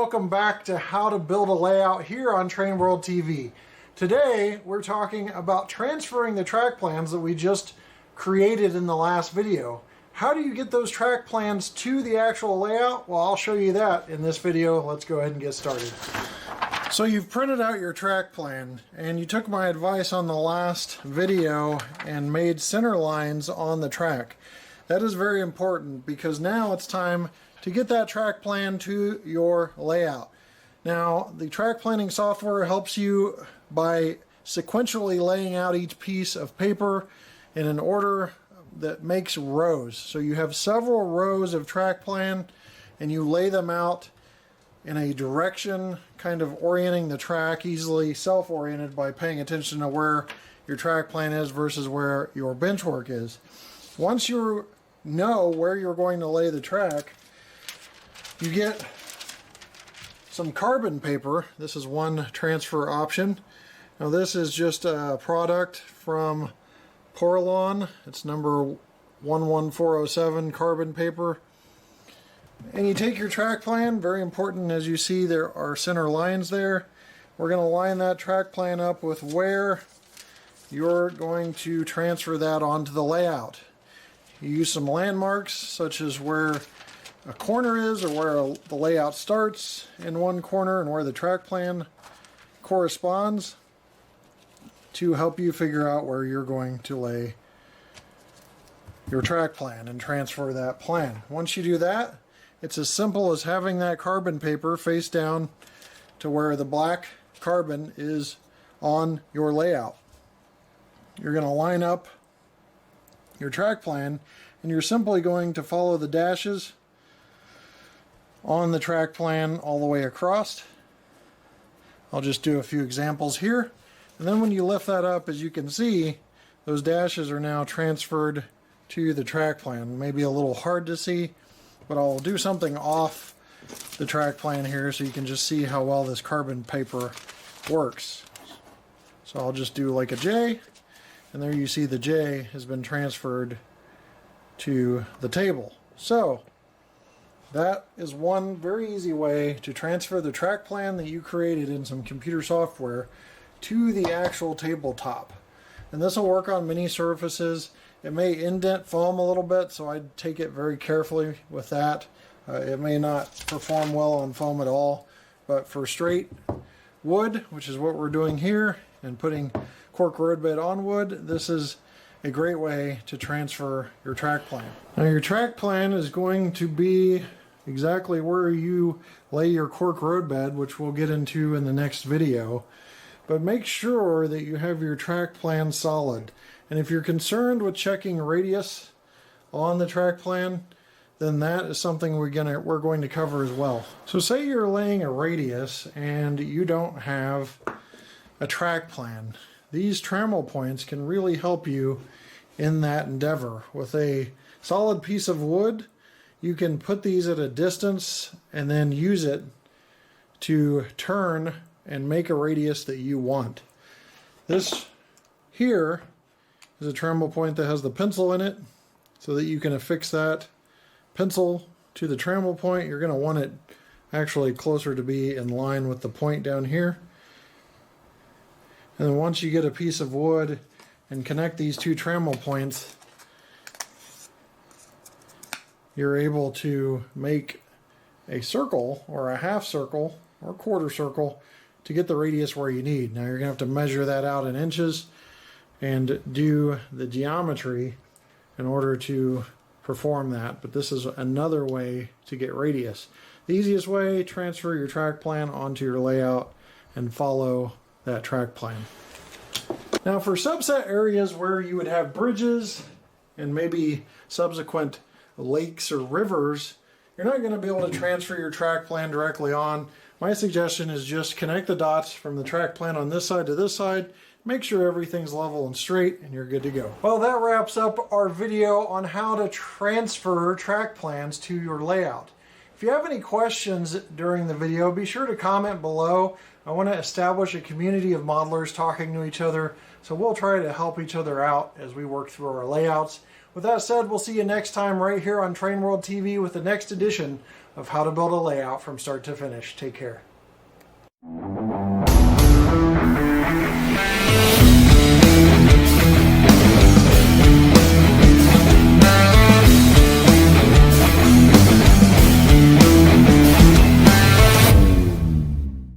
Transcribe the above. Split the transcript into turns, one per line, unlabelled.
welcome back to how to build a layout here on TrainWorldTV. Today we're talking about transferring the track plans that we just created in the last video. How do you get those track plans to the actual layout? Well, I'll show you that in this video. Let's go ahead and get started. So you've printed out your track plan and you took my advice on the last video and made center lines on the track. That is very important because now it's time to get that track plan to your layout. Now, the track planning software helps you by sequentially laying out each piece of paper in an order that makes rows. So you have several rows of track plan and you lay them out in a direction, kind of orienting the track, easily self-oriented by paying attention to where your track plan is versus where your bench work is. Once you know where you're going to lay the track, you get some carbon paper. This is one transfer option. Now this is just a product from Portland. It's number 11407 carbon paper. And you take your track plan, very important, as you see there are center lines there. We're going to line that track plan up with where you're going to transfer that onto the layout. You use some landmarks such as where a corner is or where the layout starts in one corner and where the track plan corresponds to help you figure out where you're going to lay your track plan and transfer that plan. Once you do that, it's as simple as having that carbon paper face down to where the black carbon is on your layout. You're going to line up your track plan and you're simply going to follow the dashes on the track plan all the way across. I'll just do a few examples here. And then when you lift that up, as you can see, those dashes are now transferred to the track plan. Maybe a little hard to see, but I'll do something off the track plan here so you can just see how well this carbon paper works. So I'll just do like a J, and there you see the J has been transferred to the table. So that is one very easy way to transfer the track plan that you created in some computer software to the actual tabletop. And this will work on many surfaces. It may indent foam a little bit, so I'd take it very carefully with that. It may not perform well on foam at all, but for straight wood, which is what we're doing here, and putting cork roadbed on wood, this is a great way to transfer your track plan. Now your track plan is going to be exactly where you lay your cork roadbed, which we'll get into in the next video. But make sure that you have your track plan solid. And if you're concerned with checking radius on the track plan, then that is something we're going to cover as well. So say you're laying a radius and you don't have a track plan. These trammel points can really help you in that endeavor. With a solid piece of wood, you can put these at a distance and then use it to turn and make a radius that you want. This here is a trammel point that has the pencil in it so that you can affix that pencil to the trammel point. You're going to want it actually closer to be in line with the point down here. And then once you get a piece of wood and connect these two trammel points, you're able to make a circle or a half circle or quarter circle to get the radius where you need. Now you're going to have to measure that out in inches and do the geometry in order to perform that, but this is another way to get radius. The easiest way, transfer your track plan onto your layout and follow that track plan. Now for subset areas where you would have bridges and maybe subsequent lakes or rivers, you're not going to be able to transfer your track plan directly on. My suggestion is just connect the dots from the track plan on this side to this side, make sure everything's level and straight, and you're good to go. Well, that wraps up our video on how to transfer track plans to your layout. If you have any questions during the video, be sure to comment below. I want to establish a community of modelers talking to each other, so we'll try to help each other out as we work through our layouts. With that said, we'll see you next time right here on TrainWorld TV with the next edition of how to build a layout from start to finish. Take care.